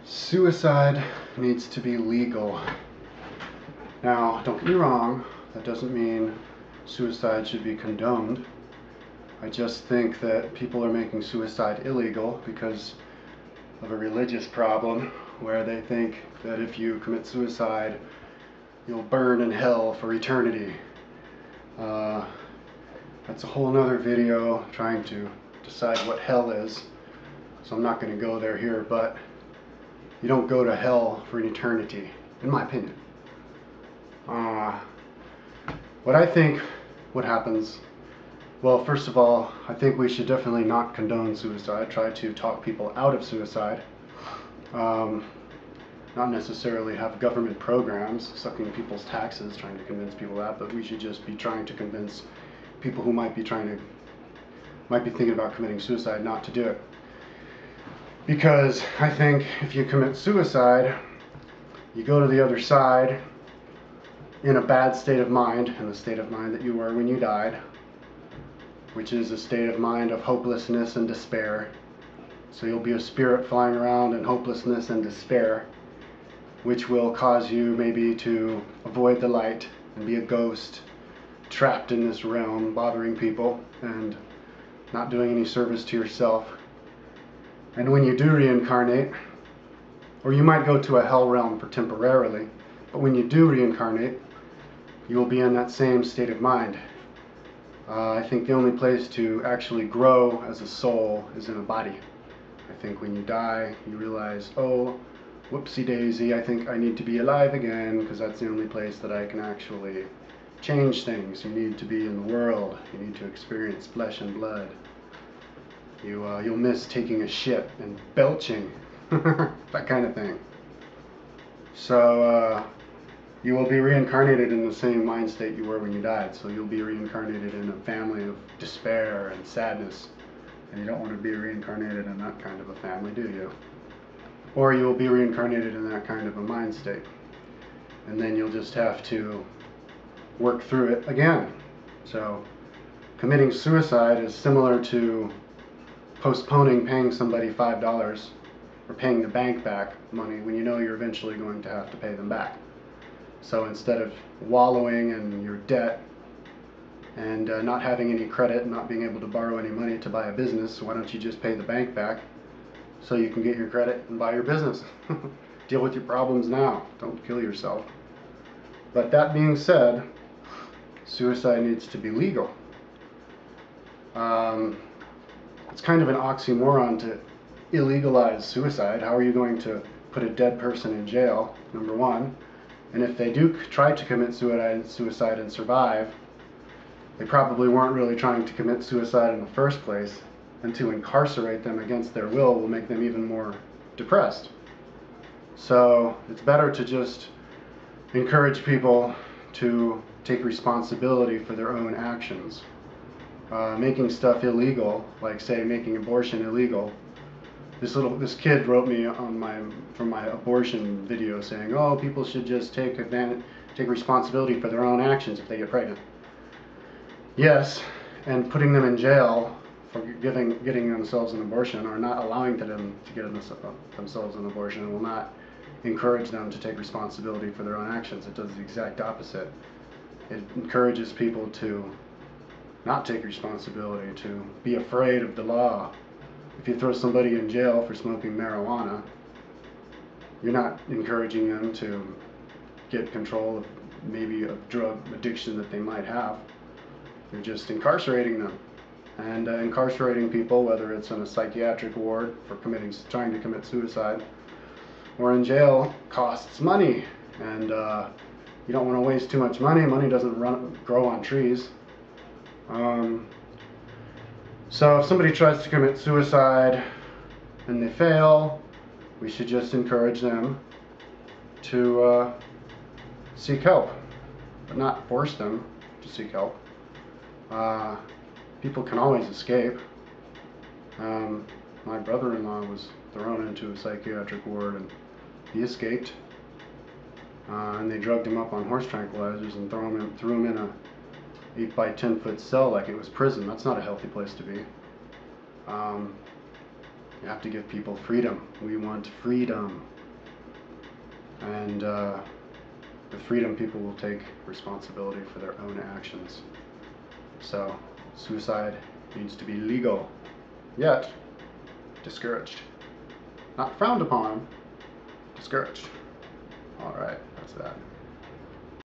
Suicide needs to be legal. Now, don't get me wrong, that doesn't mean suicide should be condoned. I just think that people are making suicide illegal because of a religious problem where they think that if you commit suicide, you'll burn in hell for eternity. That's a whole nother video trying to decide what hell is, so I'm not going to go there here, but you don't go to hell for an eternity, in my opinion. What I think what happens, well, first of all, I think we should definitely not condone suicide, try to talk people out of suicide. Not necessarily have government programs sucking people's taxes trying to convince people that, but we should just be trying to convince people who might be thinking about committing suicide not to do it. Because I think if you commit suicide, you go to the other side in a bad state of mind, in the state of mind that you were when you died, which is a state of mind of hopelessness and despair. So you'll be a spirit flying around in hopelessness and despair, which will cause you maybe to avoid the light and be a ghost trapped in this realm, bothering people and not doing any service to yourself. And when you do reincarnate, or you might go to a hell realm for temporarily, but when you do reincarnate, you will be in that same state of mind. I think the only place to actually grow as a soul is in a body. I think when you die, you realize, oh, whoopsie daisy, I think I need to be alive again, because that's the only place that I can actually change things. You need to be in the world. You need to experience flesh and blood. You'll miss taking a shit and belching, that kind of thing. So you will be reincarnated in the same mind state you were when you died. So you'll be reincarnated in a family of despair and sadness. And you don't want to be reincarnated in that kind of a family, do you? Or you'll be reincarnated in that kind of a mind state. And then you'll just have to work through it again. So committing suicide is similar to postponing paying somebody $5 or paying the bank back money when you know you're eventually going to have to pay them back. So instead of wallowing in your debt and not having any credit and not being able to borrow any money to buy a business, why don't you just pay the bank back so you can get your credit and buy your business? Deal with your problems now. Don't kill yourself. But that being said, suicide needs to be legal. It's kind of an oxymoron to illegalize suicide. How are you going to put a dead person in jail, number one? And if they do try to commit suicide and survive, they probably weren't really trying to commit suicide in the first place, and to incarcerate them against their will make them even more depressed. So it's better to just encourage people to take responsibility for their own actions. Making stuff illegal, like say making abortion illegal. This kid wrote me from my abortion video saying, oh, people should just take responsibility for their own actions if they get pregnant. Yes, and putting them in jail for getting themselves an abortion, or not allowing them to get themselves an abortion, will not encourage them to take responsibility for their own actions. It does the exact opposite. It encourages people to not take responsibility, to be afraid of the law. If you throw somebody in jail for smoking marijuana, you're not encouraging them to get control of maybe a drug addiction that they might have. You're just incarcerating them. And incarcerating people, whether it's in a psychiatric ward for trying to commit suicide, or in jail, costs money. And you don't want to waste too much money. Money doesn't grow on trees. So if somebody tries to commit suicide and they fail, we should just encourage them to seek help, but not force them to seek help. People can always escape. My brother-in-law was thrown into a psychiatric ward and he escaped. And they drugged him up on horse tranquilizers and threw him in a 8 by 10 foot cell like it was prison. That's not a healthy place to be. You have to give people freedom. We want freedom. And with freedom, people will take responsibility for their own actions. So, suicide needs to be legal, yet discouraged. Not frowned upon, discouraged. Alright, that's that.